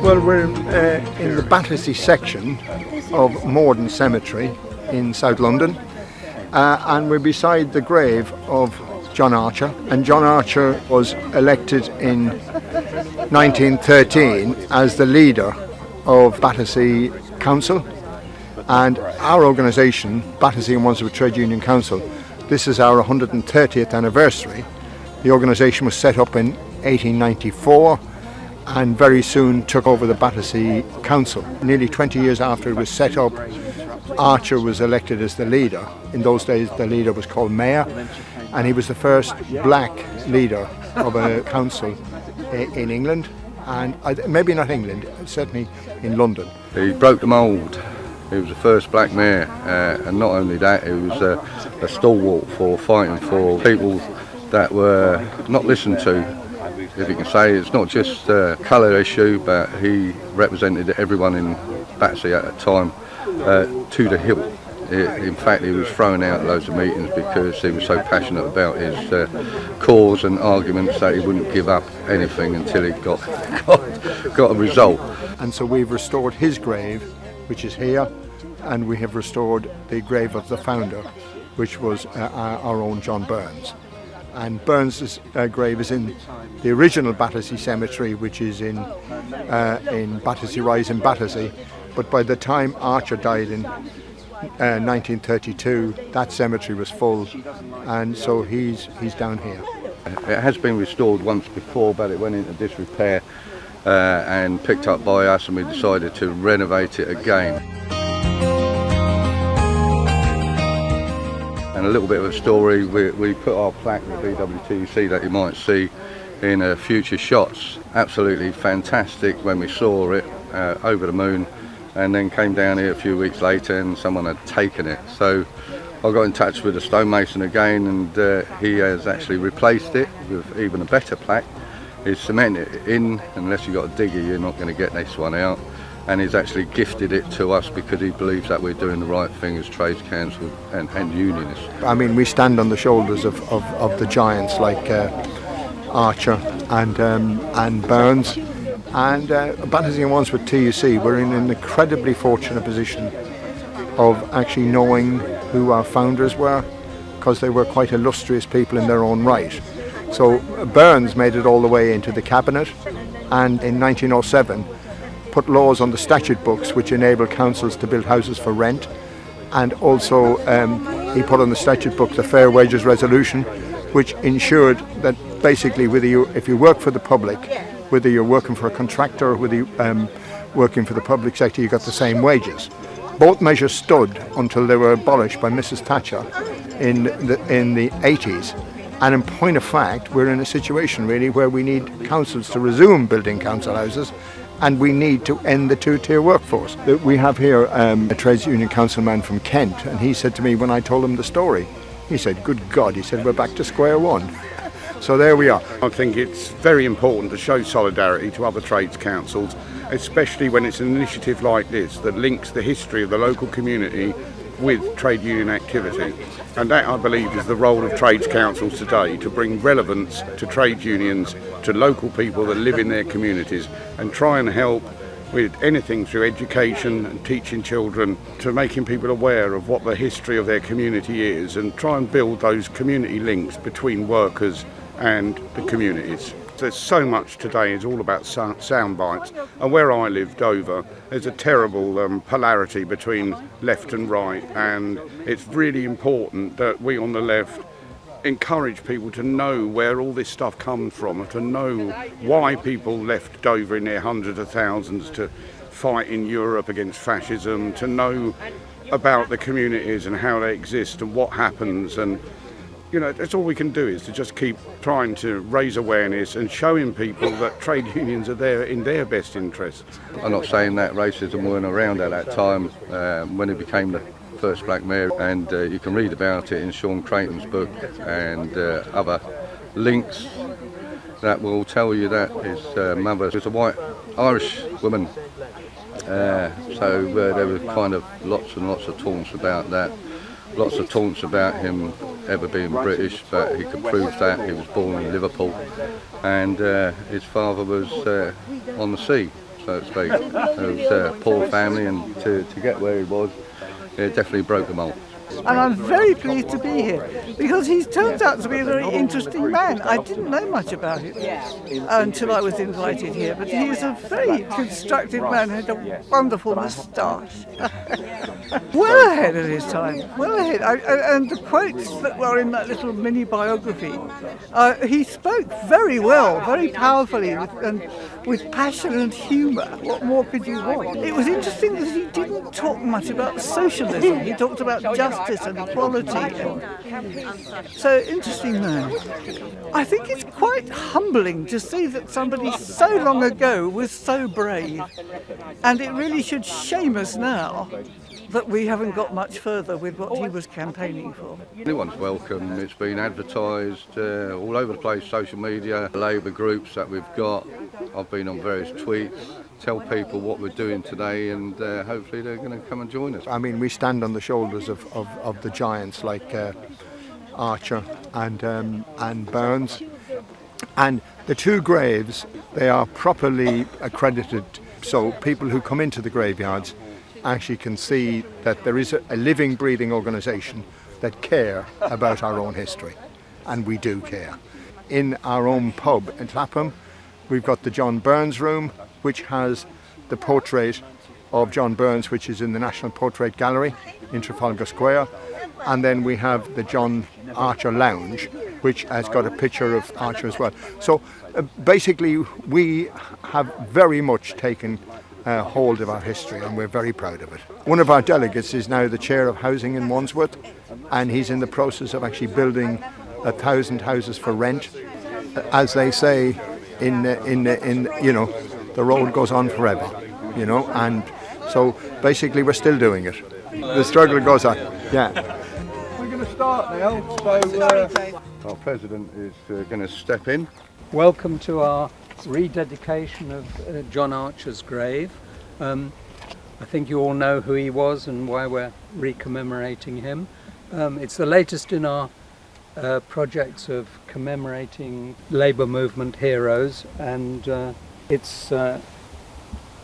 Well, we're in the Battersea section of Morden Cemetery in South London, and we're beside the grave of John Archer. And John Archer was elected in 1913 as the leader of Battersea Council, and our organisation, Battersea and Wandsworth Trade Union Council, this is our 130th anniversary. The organisation was set up in 1894 and very soon took over the Battersea Council. Nearly 20 years after it was set up, Archer was elected as the leader. In those days the leader was called Mayor, and he was the first black leader of a council in England, and maybe not England, certainly in London. He broke the mould. He was the first black mayor, and not only that, he was a stalwart for fighting for people that were not listened to, if you can say. It's not just a colour issue, but he represented everyone in Battersea at that time to the hilt. In fact, he was thrown out of loads of meetings because he was so passionate about his cause and arguments that he wouldn't give up anything until he got a result. And so we've restored his grave, which is here, and we have restored the grave of the founder, which was our own John Burns. And Burns' grave is in the original Battersea Cemetery, which is in Battersea Rise in Battersea. But by the time Archer died in 1932, that cemetery was full, and so he's down here. It has been restored once before, but it went into disrepair and picked up by us, and we decided to renovate it again. And a little bit of a story, we put our plaque with BWTUC that you might see in future shots. Absolutely fantastic when we saw it, over the moon, and then came down here a few weeks later and someone had taken it. So I got in touch with the stonemason again, and he has actually replaced it with even a better plaque. He's cemented it in. Unless you've got a digger, you're not going to get this one out. And he's actually gifted it to us because he believes that we're doing the right thing as trades council and unionists. I mean, we stand on the shoulders of the giants like Archer and Burns, and Battersea and Wandsworth TUC. We're in an incredibly fortunate position of actually knowing who our founders were, because they were quite illustrious people in their own right. So Burns made it all the way into the cabinet, and in 1907 put laws on the statute books which enable councils to build houses for rent, and also he put on the statute book the Fair Wages Resolution, which ensured that basically if you work for the public, whether you're working for a contractor or whether you're working for the public sector, you got the same wages. Both measures stood until they were abolished by Mrs. Thatcher in the 80s. And in point of fact, we're in a situation really where we need councils to resume building council houses, and we need to end the two-tier workforce. We have here a trades union councilman from Kent, and he said to me when I told him the story, he said, "Good God," he said, "we're back to square one." So there we are. I think it's very important to show solidarity to other trades councils, especially when it's an initiative like this that links the history of the local community with trade union activity. And that, I believe, is the role of trades councils today, to bring relevance to trade unions, to local people that live in their communities, and try and help with anything through education and teaching children, to making people aware of what the history of their community is, and try and build those community links between workers and the communities. There's so much today, it's all about sound bites, and where I live, Dover, there's a terrible polarity between left and right, and it's really important that we on the left encourage people to know where all this stuff comes from, and to know why people left Dover in their hundreds of thousands to fight in Europe against fascism, to know about the communities and how they exist and what happens. And you know, that's all we can do, is to just keep trying to raise awareness and showing people that trade unions are there in their best interests. I'm not saying that racism weren't around at that time when he became the first black mayor, and you can read about it in Sean Creighton's book and other links that will tell you that his mother was a white Irish woman. So there were kind of lots and lots of taunts about that. Lots of taunts about him ever being British, but he could prove that. He was born in Liverpool, and his father was on the sea. so to speak. It was a poor family, and to get where he was, it definitely broke the mould. And I'm very pleased to be here because he turns out to be a very interesting man. I didn't know much about him until I was invited here, but he is a very constructive man and had a wonderful moustache. Well ahead of his time, well ahead. And the quotes that were in that little mini biography, he spoke very well, very powerfully, with passion and humour. What more could you want? It was interesting that he didn't talk much about socialism. He talked about justice and equality. So, interesting man. I think it's quite humbling to see that somebody so long ago was so brave. And it really should shame us now that we haven't got much further with what he was campaigning for. Anyone's welcome. It's been advertised all over the place, social media, Labour groups that we've got. I've been on various tweets, tell people what we're doing today, and hopefully they're going to come and join us. I mean, we stand on the shoulders of the giants like Archer and Burns. And the two graves, they are properly accredited, so people who come into the graveyards actually can see that there is a living, breathing organisation that care about our own history, and we do care. In our own pub in Clapham, we've got the John Burns room, which has the portrait of John Burns, which is in the National Portrait Gallery in Trafalgar Square, and then we have the John Archer Lounge, which has got a picture of Archer as well. So basically we have very much taken hold of our history, and we're very proud of it. One of our delegates is now the chair of housing in Wandsworth, and he's in the process of actually building 1,000 houses for rent. As they say, in you know, the road goes on forever, you know, and so basically we're still doing it. The struggle goes on. Yeah. We're going to start now. So our president is going to step in. Welcome to our rededication of John Archer's grave. I think you all know who he was and why we're recommemorating him. It's the latest in our projects of commemorating Labour movement heroes, and it's a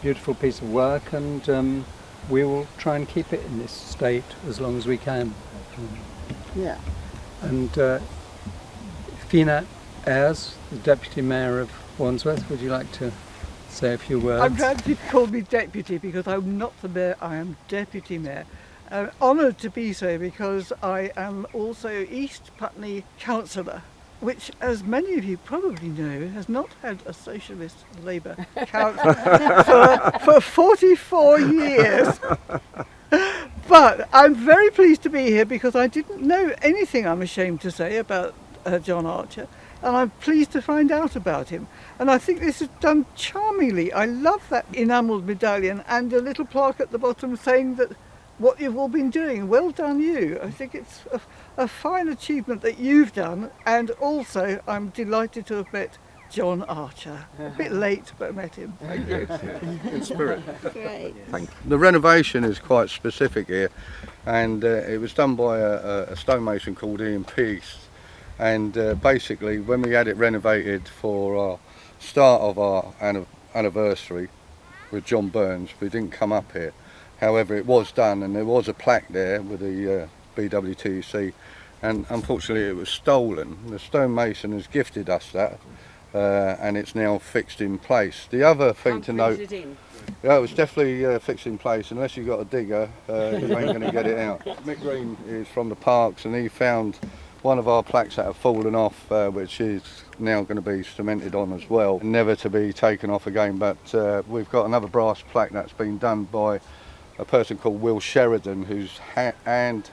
beautiful piece of work, and we will try and keep it in this state as long as we can. Yeah. And Fina Ayres, the Deputy Mayor of Wandsworth, would you like to say a few words? I'm glad you called me deputy because I'm not the mayor, I am deputy mayor. Honoured to be so because I am also East Putney councillor, which, as many of you probably know, has not had a socialist Labour councillor for 44 years. But I'm very pleased to be here because I didn't know anything, I'm ashamed to say, about John Archer. And I'm pleased to find out about him. And I think this is done charmingly. I love that enamelled medallion and a little plaque at the bottom saying that what you've all been doing, well done you. I think it's a fine achievement that you've done, and also I'm delighted to have met John Archer. A bit late, but I met him. Thank you. In spirit. Great. Thank you. The renovation is quite specific here, and it was done by a stonemason called Ian Peace. And basically, when we had it renovated for our start of our anniversary with John Burns, we didn't come up here. However, it was done, and there was a plaque there with the BWTUC, and unfortunately it was stolen. The stonemason has gifted us that, and it's now fixed in place. The other thing to note, yeah, it was definitely fixed in place. Unless you've got a digger, you ain't going to get it out. Mick Green is from the parks, and he found one of our plaques that have fallen off, which is now going to be cemented on as well, never to be taken off again. But we've got another brass plaque that's been done by a person called Will Sheridan, who's hand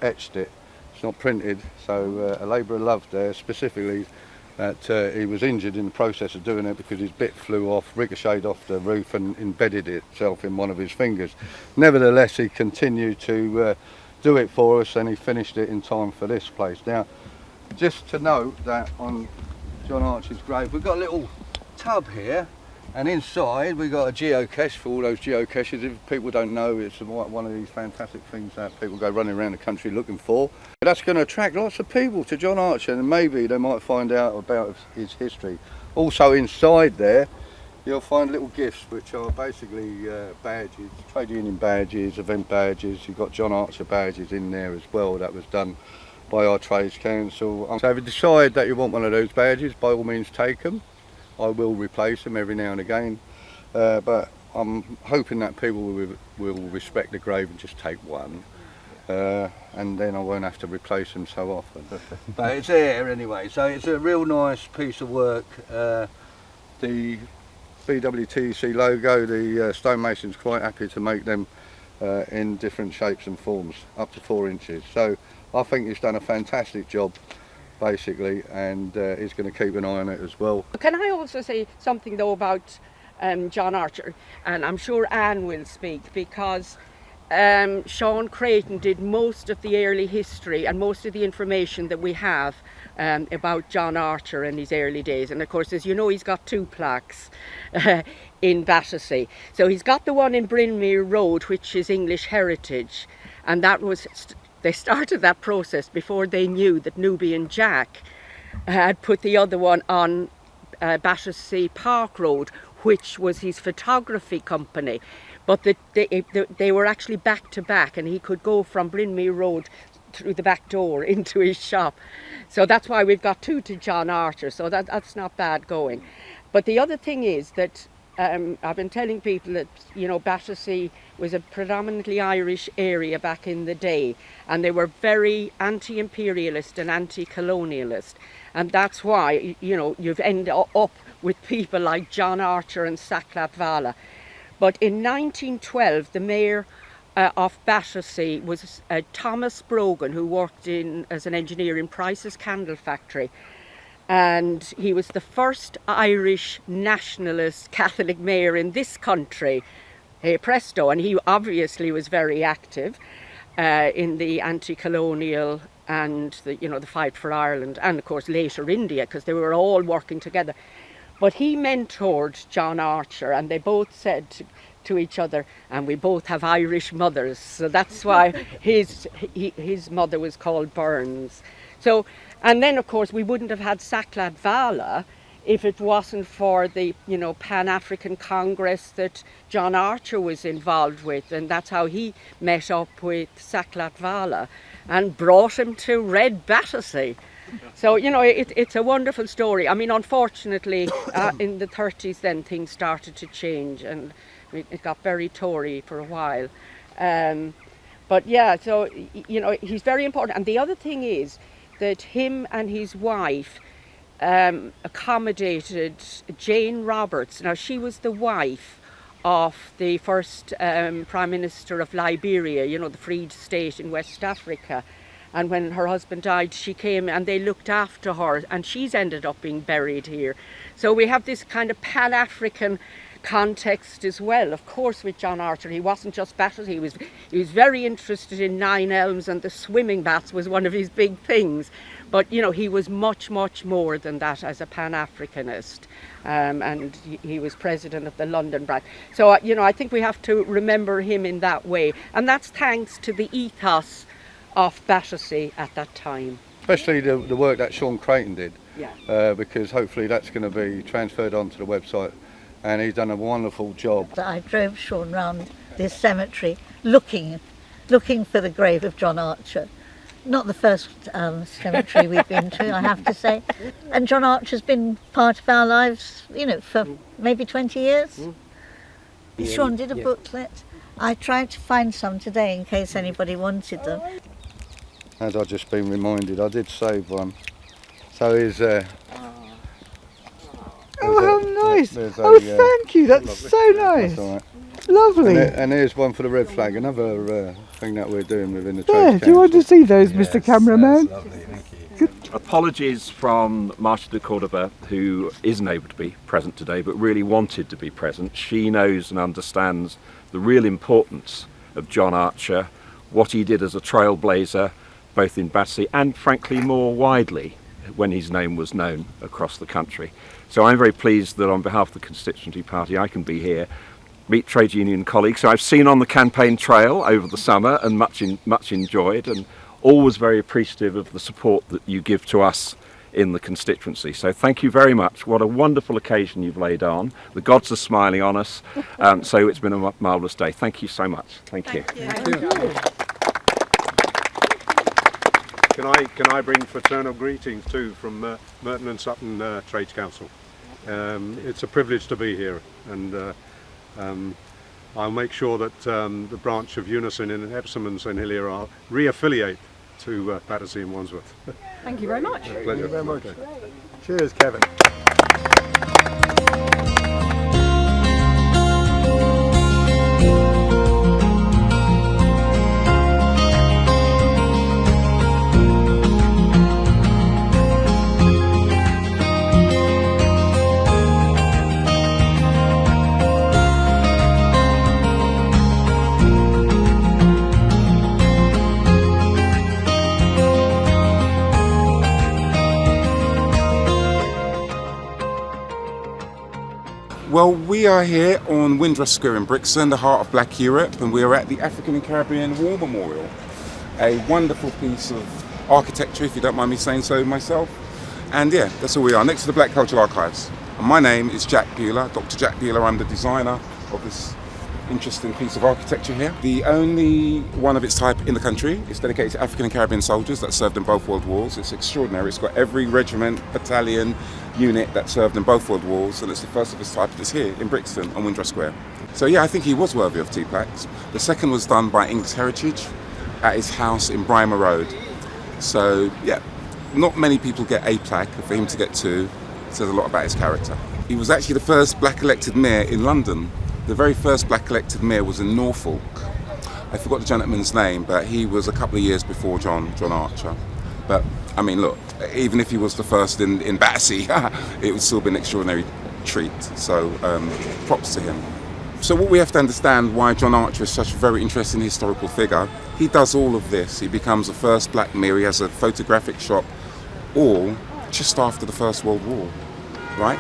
etched it. It's not printed, so a labourer loved there specifically that he was injured in the process of doing it because his bit flew off, ricocheted off the roof and embedded itself in one of his fingers. Nevertheless, he continued to do it for us, and he finished it in time for this place. Now, just to note that on John Archer's grave, we've got a little tub here, and inside we've got a geocache for all those geocaches. If people don't know, it's one of these fantastic things that people go running around the country looking for. That's going to attract lots of people to John Archer, and maybe they might find out about his history. Also inside there you'll find little gifts which are basically badges, trade union badges, event badges. You've got John Archer badges in there as well. That was done by our trades council. So if you decide that you want one of those badges, by all means take them. I will replace them every now and again, but I'm hoping that people will respect the grave and just take one, and then I won't have to replace them so often. But it's there anyway, so it's a real nice piece of work. The BWTUC logo, the stonemason's quite happy to make them in different shapes and forms, up to 4 inches. So I think he's done a fantastic job, basically, and he's going to keep an eye on it as well. Can I also say something though about John Archer? And I'm sure Anne will speak, because Sean Creighton did most of the early history and most of the information that we have about John Archer and his early days. And of course, as you know, he's got 2 plaques in Battersea. So he's got the one in Brynmere Road, which is English heritage, and that was they started that process before they knew that Nubian Jack had put the other one on Battersea Park Road, which was his photography company. But they were actually back to back, and he could go from Brynmere Road through the back door into his shop. So that's why we've got 2 to John Archer, so that's not bad going. But the other thing is that I've been telling people that, you know, Battersea was a predominantly Irish area back in the day, and they were very anti-imperialist and anti-colonialist, and that's why, you know, you've ended up with people like John Archer and Saclat Vala. But in 1912, the mayor of Battersea was Thomas Brogan, who worked as an engineer in Price's Candle Factory. And he was the first Irish nationalist Catholic mayor in this country, hey presto, and he obviously was very active in the anti-colonial and the fight for Ireland, and of course later India, because they were all working together. But he mentored John Archer, and they both said to each other, and we both have Irish mothers, so that's why his mother was called Burns. So, and then of course we wouldn't have had Saclat Vala if it wasn't for the Pan-African Congress that John Archer was involved with, and that's how he met up with Saclat Vala and brought him to Red Battersea. So it's a wonderful story. I mean, unfortunately in the 30s then things started to change, and it got very Tory for a while. But yeah, so he's very important. And the other thing is that him and his wife accommodated Jane Roberts. Now, she was the wife of the first Prime Minister of Liberia, the freed state in West Africa. And when her husband died, she came and they looked after her, and she's ended up being buried here. So we have this kind of Pan-African context as well. Of course, with John Archer, he wasn't just Battersea. He was very interested in Nine Elms, and the swimming baths was one of his big things. But he was much, much more than that as a Pan-Africanist, and he was president of the London branch. So I think we have to remember him in that way, and that's thanks to the ethos of Battersea at that time. Especially the work that Sean Creighton did, yeah. Because hopefully that's going to be transferred onto the website, and he's done a wonderful job. I drove Sean round this cemetery looking for the grave of John Archer. Not the first cemetery we've been to, I have to say. And John Archer's been part of our lives, for maybe 20 years. Sean did a booklet. I tried to find some today in case anybody wanted them. As I've just been reminded, I did save one. So here's oh, how nice! Thank you, that's so nice. That's all right. Lovely. And here's one for the red flag, another thing that we're doing within the Trades Council. Do you want to see those, Mr. Cameraman? That's lovely, thank you. Good. Apologies from Marcia de Cordova, who isn't able to be present today, but really wanted to be present. She knows and understands the real importance of John Archer, what he did as a trailblazer, both in Battersea and frankly more widely when his name was known across the country. So I'm very pleased that on behalf of the constituency party I can be here, meet trade union colleagues who I've seen on the campaign trail over the summer and much enjoyed, and always very appreciative of the support that you give to us in the constituency. So thank you very much. What a wonderful occasion you've laid on. The gods are smiling on us. So it's been a marvellous day. Thank you so much. Thank you. Can I bring fraternal greetings too from Merton and Sutton Trades Council. It's a privilege to be here, and I'll make sure that the branch of Unison in Epsom and St Helier are re-affiliate to Battersea and Wandsworth. Thank you very much. Pleasure. Thank you very much. Cheers, Kevin. Well, we are here on Windrush Square in Brixton, the heart of Black Europe, and we are at the African and Caribbean War Memorial. A wonderful piece of architecture, if you don't mind me saying so myself. And yeah, that's where we are, next to the Black Cultural Archives. And my name is Jack Bueller, Dr. Jack Bueller. I'm the designer of this interesting piece of architecture here. The only one of its type in the country. It's dedicated to African and Caribbean soldiers that served in both World Wars. It's extraordinary. It's got every regiment, battalion, unit that served in both World Wars, and it's the first of its type that's here in Brixton on Windrush Square. So yeah, I think he was worthy of 2 plaques. The second was done by English Heritage at his house in Brymer Road. So yeah, not many people get a plaque, but for him to get 2 says a lot about his character. He was actually the first black elected mayor in London. The very first black elected mayor was in Norfolk. I forgot the gentleman's name, but he was a couple of years before John Archer. But I mean, look, even if he was the first in Battersea, it would still be an extraordinary treat. So props to him. So what we have to understand why John Archer is such a very interesting historical figure. He does all of this. He becomes the first black mayor. He has a photographic shop, all just after the First World War, right?